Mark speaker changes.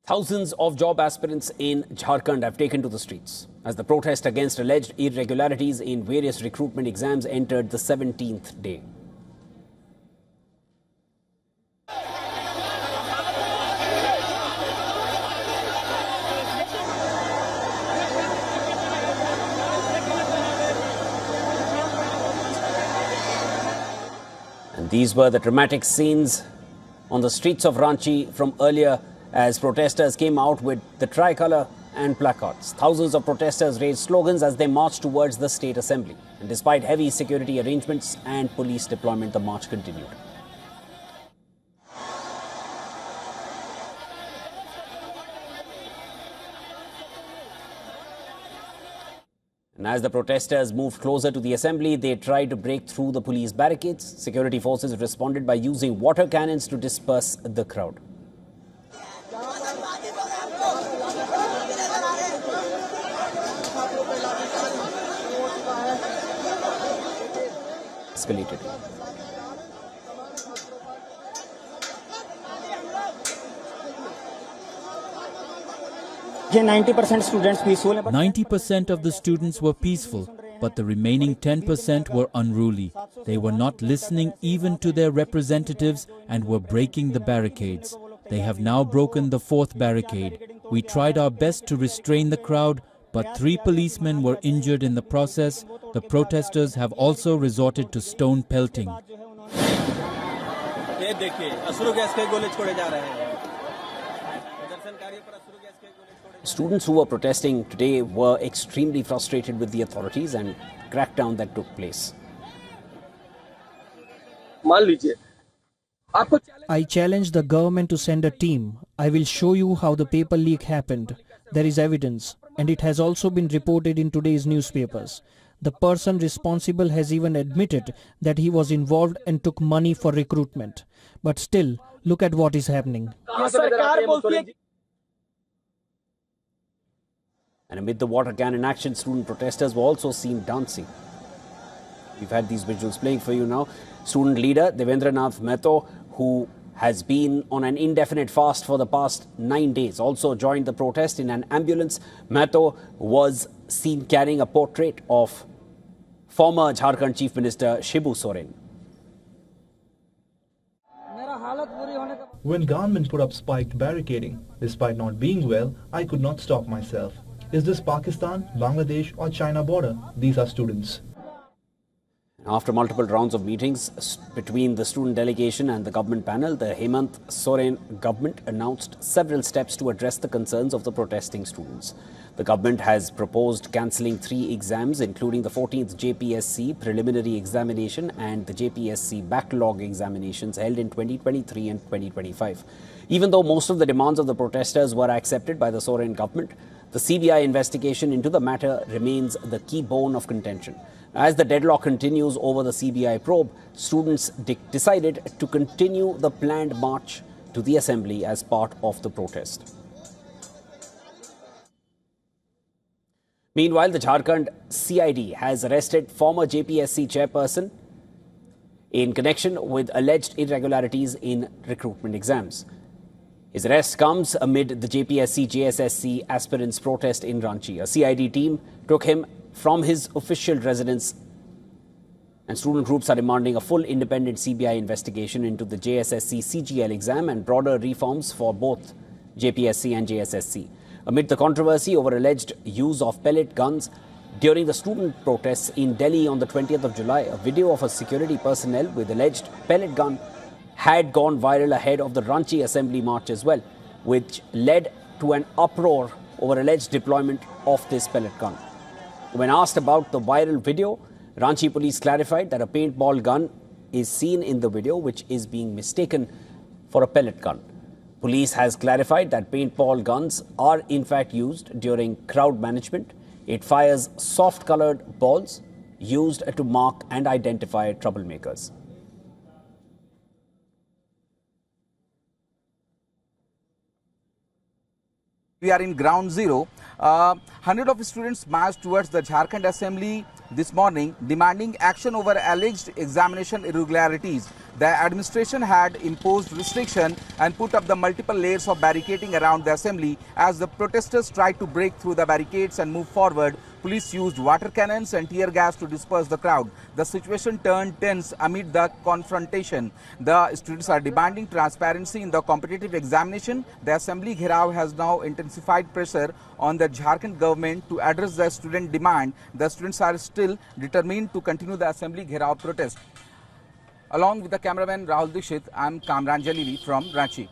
Speaker 1: Thousands of job aspirants in Jharkhand have taken to the streets as the protest against alleged irregularities in various recruitment exams entered the 17th day. And these were the dramatic scenes on the streets of Ranchi from earlier as protesters came out with the tricolour and placards. Thousands of protesters raised slogans as they marched towards the state assembly. And despite heavy security arrangements and police deployment, the march continued. And as the protesters moved closer to the assembly, they tried to break through the police barricades. Security forces responded by using water cannons to disperse the crowd. Escalated.
Speaker 2: Yeah, 90% students peaceful.
Speaker 3: 90% of the students were peaceful, but the remaining 10% were unruly. They were not listening even to their representatives and were breaking the barricades. They have now broken the fourth barricade. We tried our best to restrain the crowd, but 3 policemen were injured in the process. The protesters have also resorted to stone pelting.
Speaker 1: Students who were protesting today were extremely frustrated with the authorities and crackdown that took place.
Speaker 4: I challenge the government to send a team. I will show you how the paper leak happened. There is evidence, and it has also been reported in today's newspapers. The person responsible has even admitted that he was involved and took money for recruitment. But still, look at what is happening.
Speaker 1: And amid the water cannon action, student protesters were also seen dancing. We've had these visuals playing for you now. Student leader Devendranath Mehto, who has been on an indefinite fast for the past 9 days, also joined the protest in an ambulance. Mehto was seen carrying a portrait of former Jharkhand Chief Minister Shibu Soren.
Speaker 5: When government put up spiked barricading, despite not being well, I could not stop myself. Is this Pakistan, Bangladesh or China border? These are students.
Speaker 1: After multiple rounds of meetings between the student delegation and the government panel, the Hemant Soren government announced several steps to address the concerns of the protesting students. The government has proposed cancelling 3 exams, including the 14th JPSC preliminary examination and the JPSC backlog examinations held in 2023 and 2025. Even though most of the demands of the protesters were accepted by the Soren government, the CBI investigation into the matter remains the key bone of contention. As the deadlock continues over the CBI probe, students decided to continue the planned march to the assembly as part of the protest. Meanwhile, the Jharkhand CID has arrested former JPSC chairperson in connection with alleged irregularities in recruitment exams. His arrest comes amid the JPSC-JSSC aspirants' protest in Ranchi. A CID team took him from his official residence, and student groups are demanding a full independent CBI investigation into the JSSC CGL exam and broader reforms for both JPSC and JSSC. Amid the controversy over alleged use of pellet guns during the student protests in Delhi on the 20th of July, a video of a security personnel with alleged pellet gun had gone viral ahead of the Ranchi Assembly march as well, which led to an uproar over alleged deployment of this pellet gun. When asked about the viral video, Ranchi police clarified that a paintball gun is seen in the video, which is being mistaken for a pellet gun. Police has clarified that paintball guns are in fact used during crowd management. It fires soft-colored balls used to mark and identify troublemakers.
Speaker 6: We are in ground zero Hundreds of students marched towards the Jharkhand Assembly this morning, demanding action over alleged examination irregularities. The administration had imposed restriction and put up the multiple layers of barricading around the assembly. As the protesters tried to break through the barricades and move forward, police used water cannons and tear gas to disperse the crowd. The situation turned tense amid the confrontation. The students are demanding transparency in the competitive examination. The assembly gherav has now intensified pressure on the Jharkhand government to address the student demand. The students are still determined to continue the assembly gherav protest. Along with the cameraman Rahul Dixit, I am Kamran Jalili from Ranchi.